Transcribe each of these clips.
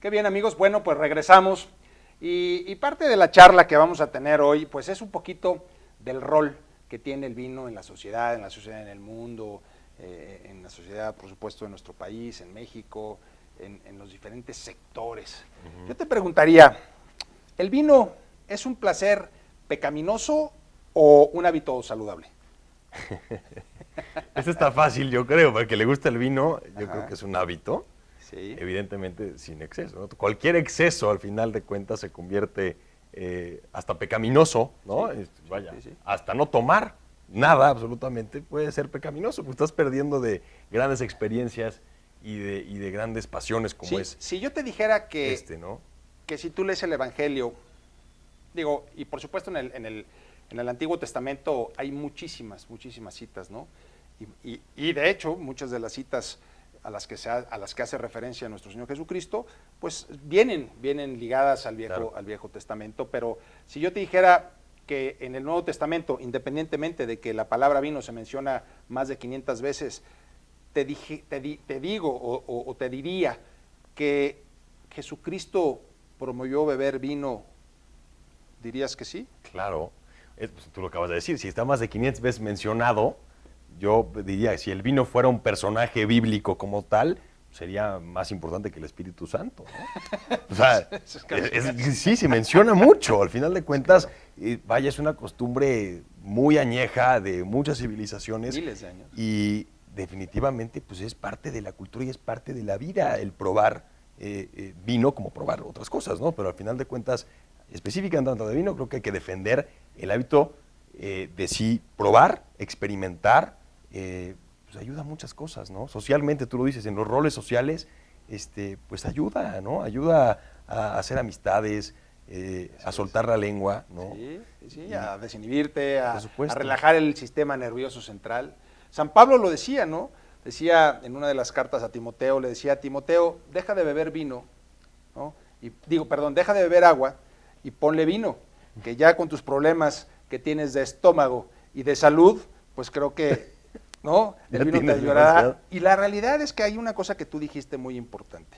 Qué bien, amigos. Bueno, pues regresamos y parte de la charla que vamos a tener hoy pues es un poquito del rol que tiene el vino en la sociedad en el mundo, en la sociedad, por supuesto, de nuestro país, en México, en los diferentes sectores. Yo te preguntaría, ¿el vino es un placer pecaminoso o un hábito saludable? Eso está fácil, yo creo, para el que le gusta el vino, yo Ajá. creo que es un hábito, Sí. evidentemente sin exceso, ¿no? Cualquier exceso, al final de cuentas, se convierte hasta pecaminoso, ¿no? Sí, Vaya, sí, sí. hasta no tomar nada, absolutamente, puede ser pecaminoso, porque estás perdiendo de grandes experiencias y de grandes pasiones como Sí, es si yo te dijera ¿no? que si tú lees el Evangelio, digo, y por supuesto en el Antiguo Testamento hay muchísimas citas, ¿no? Y de hecho, muchas de las citas a las que hace referencia nuestro Señor Jesucristo, pues vienen ligadas Claro. al Viejo Testamento, pero si yo te dijera que en el Nuevo Testamento, independientemente de que la palabra vino se menciona más de 500 veces, te digo o te diría que Jesucristo promovió beber vino, ¿dirías que sí? Claro, pues, tú lo acabas de decir, si está más de 500 veces mencionado, yo diría, si el vino fuera un personaje bíblico como tal, sería más importante que el Espíritu Santo, ¿no? O sea, sí, se menciona mucho, al final de cuentas, vaya, es una costumbre muy añeja de muchas civilizaciones. Miles de años. Y definitivamente, pues es parte de la cultura y es parte de la vida el probar vino como probar otras cosas, ¿no? Pero al final de cuentas, específicamente tanto de vino, creo que hay que defender el hábito de sí probar, experimentar, pues ayuda a muchas cosas, ¿no? Socialmente, tú lo dices, en los roles sociales, pues ayuda, ¿no? Ayuda a hacer amistades, a soltar la lengua, ¿no? Sí, sí, a desinhibirte, Por a supuesto. relajar el sistema nervioso central. San Pablo lo decía, ¿no? Decía en una de las cartas a Timoteo, le decía a Timoteo, deja de beber vino, ¿no? Deja de beber agua y ponle vino, que ya con tus problemas que tienes de estómago y de salud, pues creo que, ¿no? El Ya vino te tienes ayudará. demasiado. Y la realidad es que hay una cosa que tú dijiste muy importante.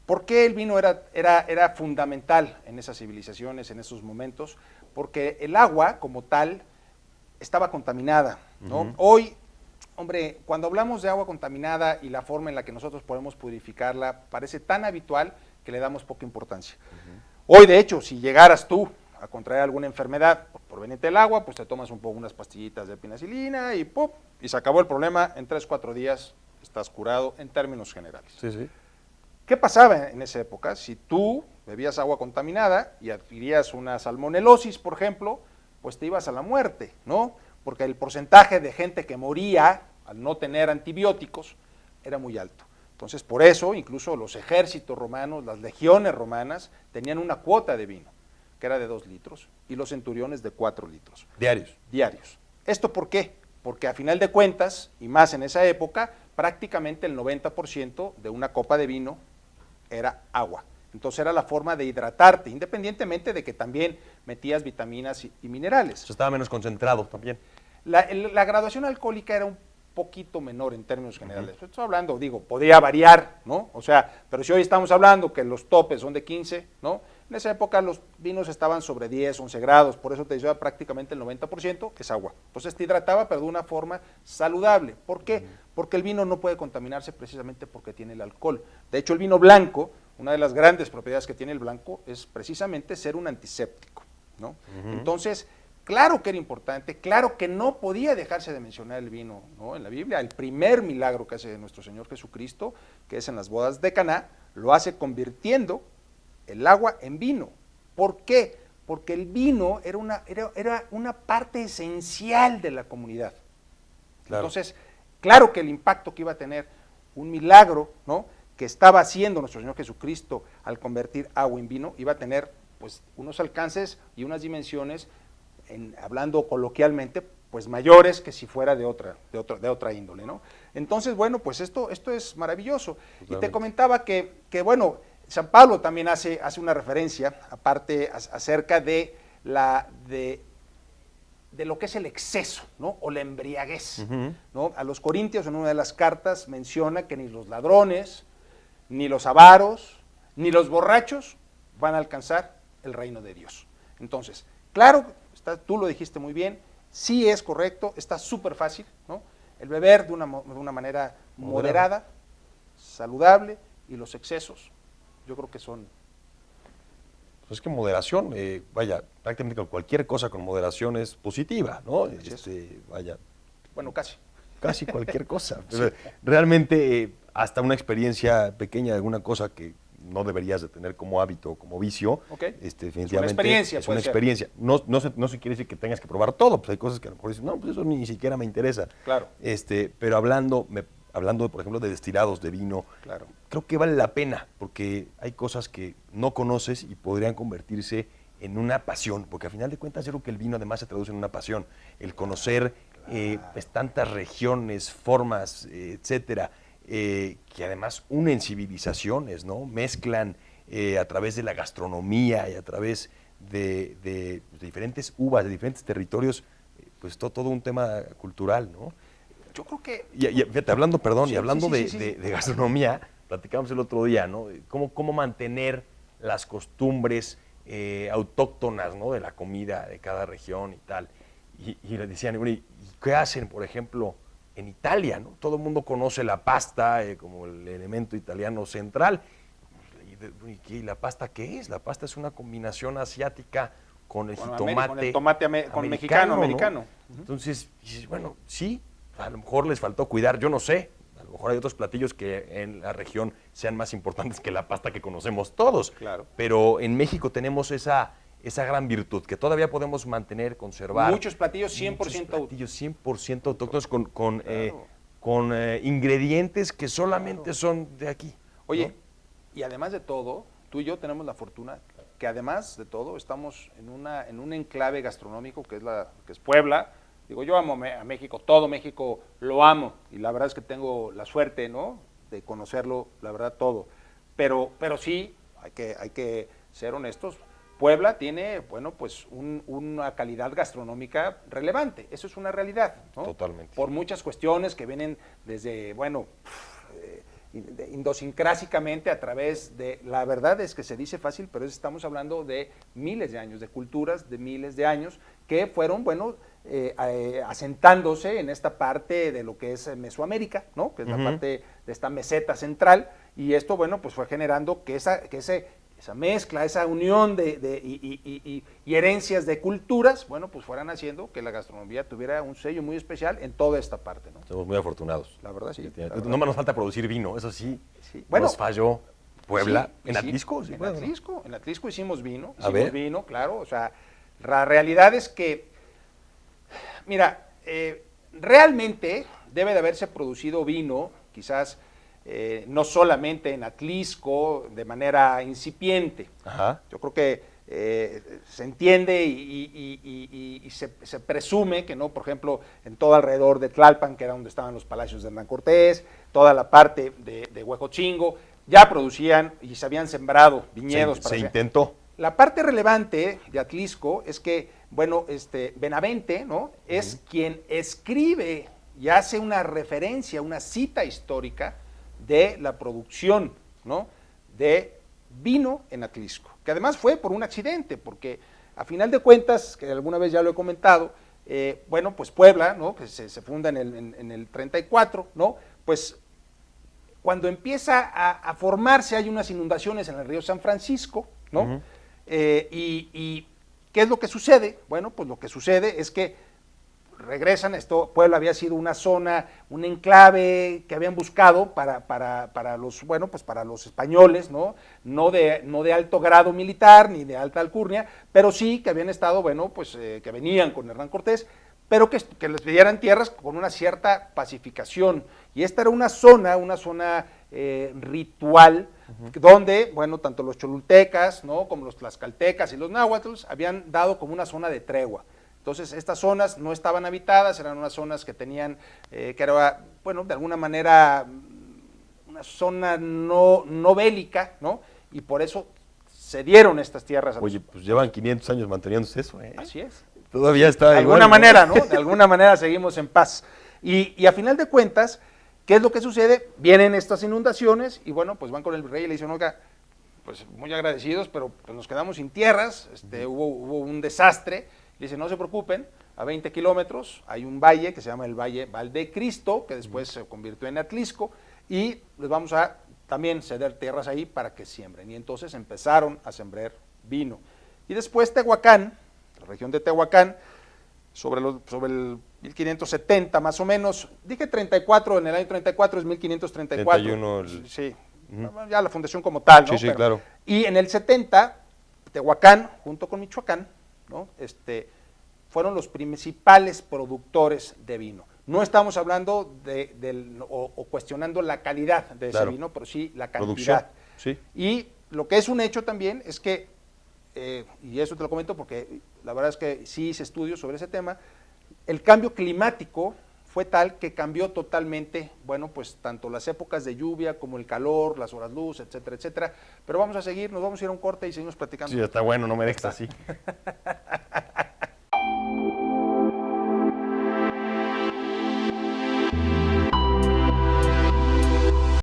¿Por qué el vino era fundamental en esas civilizaciones, en esos momentos? Porque el agua, como tal, estaba contaminada, ¿no? Hoy, hombre, cuando hablamos de agua contaminada y la forma en la que nosotros podemos purificarla, parece tan habitual que le damos poca importancia. Hoy, de hecho, si llegaras tú a contraer alguna enfermedad por venirte el agua, pues te tomas unas pastillitas de penicilina y ¡pum! Y se acabó el problema, en 3-4 días estás curado en términos generales. Sí, sí. ¿Qué pasaba en esa época? Si tú bebías agua contaminada y adquirías una salmonelosis, por ejemplo, pues te ibas a la muerte, ¿no? Porque el porcentaje de gente que moría al no tener antibióticos era muy alto. Entonces, por eso, incluso los ejércitos romanos, las legiones romanas, tenían una cuota de vino, que era de 2 litros, y los centuriones de 4 litros. Diarios. Diarios. ¿Esto por qué? Porque a final de cuentas, y más en esa época, prácticamente el 90% de una copa de vino era agua. Entonces era la forma de hidratarte, independientemente de que también metías vitaminas y minerales. Eso estaba menos concentrado también. La graduación alcohólica era un poquito menor en términos generales. Estoy hablando, podría variar, ¿no? O sea, pero si hoy estamos hablando que los topes son de 15, ¿no? En esa época los vinos estaban sobre 10, 11 grados, por eso te decía prácticamente el 90% es agua. Entonces te hidrataba, pero de una forma saludable. ¿Por qué? Porque el vino no puede contaminarse precisamente porque tiene el alcohol. De hecho, el vino blanco, una de las grandes propiedades que tiene el blanco es precisamente ser un antiséptico, ¿no? Entonces, claro que era importante, claro que no podía dejarse de mencionar el vino, ¿no? En la Biblia, el primer milagro que hace nuestro Señor Jesucristo, que es en las bodas de Caná, lo hace convirtiendo el agua en vino. ¿Por qué? Porque el vino era una parte esencial de la comunidad. Claro. Entonces, claro que el impacto que iba a tener un milagro, ¿no?, que estaba haciendo nuestro Señor Jesucristo al convertir agua en vino, iba a tener pues unos alcances y unas dimensiones, hablando coloquialmente, pues mayores que si fuera de otra índole, ¿no? Entonces, bueno, pues esto es maravilloso. Totalmente. Y te comentaba que bueno, San Pablo también hace una referencia, aparte, acerca de lo que es el exceso, ¿no?, o la embriaguez, ¿no? A los Corintios, en una de las cartas, menciona que ni los ladrones, ni los avaros, ni los borrachos van a alcanzar el reino de Dios. Entonces, claro, tú lo dijiste muy bien, sí es correcto, está súper fácil, ¿no? El beber de una manera moderada, saludable, y los excesos, yo creo que son... Pues es que moderación, vaya, prácticamente cualquier cosa con moderación es positiva, ¿no? Vaya. Bueno, casi. Casi cualquier cosa. Sí. Realmente, hasta una experiencia pequeña de alguna cosa que no deberías de tener como hábito o como vicio, definitivamente es una experiencia. Es una experiencia. No se quiere decir que tengas que probar todo, pues hay cosas que a lo mejor dices, no, pues eso ni siquiera me interesa. Claro. Pero hablando, por ejemplo, de destilados, de vino, claro, creo que vale la pena, porque hay cosas que no conoces y podrían convertirse en una pasión, porque al final de cuentas yo creo que el vino además se traduce en una pasión, el conocer pues, tantas regiones, formas, etcétera, que además unen civilizaciones, ¿no? Mezclan a través de la gastronomía y a través de diferentes uvas, de diferentes territorios, pues todo un tema cultural, ¿no? Yo creo que... Fíjate, hablando de gastronomía, platicamos el otro día, ¿no? Cómo mantener las costumbres autóctonas, ¿no? De la comida de cada región y tal. Y le decían, ¿y qué hacen, por ejemplo, en Italia, ¿no? Todo el mundo conoce la pasta como el elemento italiano central. ¿Y la pasta qué es? La pasta es una combinación asiática con el jitomate. Con mexicano, americano. ¿No? Entonces, bueno, sí, a lo mejor les faltó cuidar, yo no sé. A lo mejor hay otros platillos que en la región sean más importantes que la pasta que conocemos todos. Claro. Pero en México tenemos esa gran virtud que todavía podemos mantener, conservar. Muchos platillos 100% autóctonos con ingredientes que solamente son de aquí. Oye, ¿no? Y además de todo, tú y yo tenemos la fortuna que además de todo estamos en un enclave gastronómico que es Puebla. Digo, yo amo a México, todo México lo amo, y la verdad es que tengo la suerte, ¿no?, de conocerlo, la verdad, todo. Pero sí, hay que ser honestos, Puebla tiene, bueno, pues una calidad gastronómica relevante, eso es una realidad, ¿no? Totalmente. Por muchas cuestiones que vienen desde, bueno, idiosincrásicamente a través de, la verdad es que se dice fácil, pero estamos hablando de miles de años, de culturas de miles de años que fueron, bueno, asentándose en esta parte de lo que es Mesoamérica, ¿no? Que es la parte de esta meseta central, y esto, bueno, pues fue generando que esa mezcla, esa unión y herencias de culturas, bueno, pues fueran haciendo que la gastronomía tuviera un sello muy especial en toda esta parte, ¿no? Somos muy afortunados. La verdad, sí. No nos falta producir vino, eso sí. Bueno, nos falló Puebla. Sí, ¿En Atlisco? Sí, en Atlisco hicimos vino. Vino, claro. O sea, la realidad es que, mira, realmente debe de haberse producido vino, quizás no solamente en Atlisco, de manera incipiente. Ajá. Yo creo que se entiende y se presume que no, por ejemplo, en todo alrededor de Tlalpan, que era donde estaban los palacios de Hernán Cortés, toda la parte de Huejotzingo, ya producían y se habían sembrado viñedos. Se intentó. La parte relevante de Atlisco es que, bueno, Benavente, ¿no?, es quien escribe y hace una referencia, una cita histórica de la producción, ¿no?, de vino en Atlisco, que además fue por un accidente, porque a final de cuentas, que alguna vez ya lo he comentado, bueno, pues Puebla, ¿no?, que se funda en el 34, ¿no?, pues cuando empieza a formarse, hay unas inundaciones en el río San Francisco, ¿no? Y ¿qué es lo que sucede? Bueno, pues lo que sucede es que regresan, Puebla había sido una zona, un enclave que habían buscado para los, bueno, pues para los españoles, ¿no? No de alto grado militar ni de alta alcurnia, pero sí que habían estado, bueno, pues que venían con Hernán Cortés, pero que les dieran tierras con una cierta pacificación. Y esta era una zona ritual, donde, bueno, tanto los cholultecas, ¿no?, como los tlaxcaltecas y los náhuatls habían dado como una zona de tregua. Entonces, estas zonas no estaban habitadas, eran unas zonas que tenían, que era, bueno, de alguna manera, una zona no bélica, ¿no? Y por eso se dieron estas tierras. Oye, pues llevan 500 años manteniéndose eso, ¿eh? Así es. Todavía está de alguna manera, ¿no? De alguna manera seguimos en paz. Y a final de cuentas, ¿qué es lo que sucede? Vienen estas inundaciones y, bueno, pues van con el virrey y le dicen, oiga, pues muy agradecidos, pero pues, nos quedamos sin tierras, hubo un desastre. Le dice, no se preocupen, a 20 kilómetros hay un valle que se llama el Valle Valdecristo, que después se convirtió en Atlisco, y les vamos a también ceder tierras ahí para que siembren. Y entonces empezaron a sembrar vino. Y después Tehuacán, la región de Tehuacán, sobre el 1570 más o menos, dije 34, en el año 34 es 1534. 31 Sí, ya la fundación como tal, ¿no? Sí, sí, claro. Y en el 70, Tehuacán, junto con Michoacán, ¿no? Fueron los principales productores de vino. No estamos hablando o cuestionando la calidad de ese vino, pero sí la cantidad. Producción, sí. Y lo que es un hecho también es que, y eso te lo comento porque la verdad es que sí hice estudios sobre ese tema, el cambio climático fue tal que cambió totalmente, bueno, pues tanto las épocas de lluvia como el calor, las horas luz, etcétera, etcétera. Pero vamos a seguir, nos vamos a ir a un corte y seguimos platicando. Sí, está bueno, no me dejes así.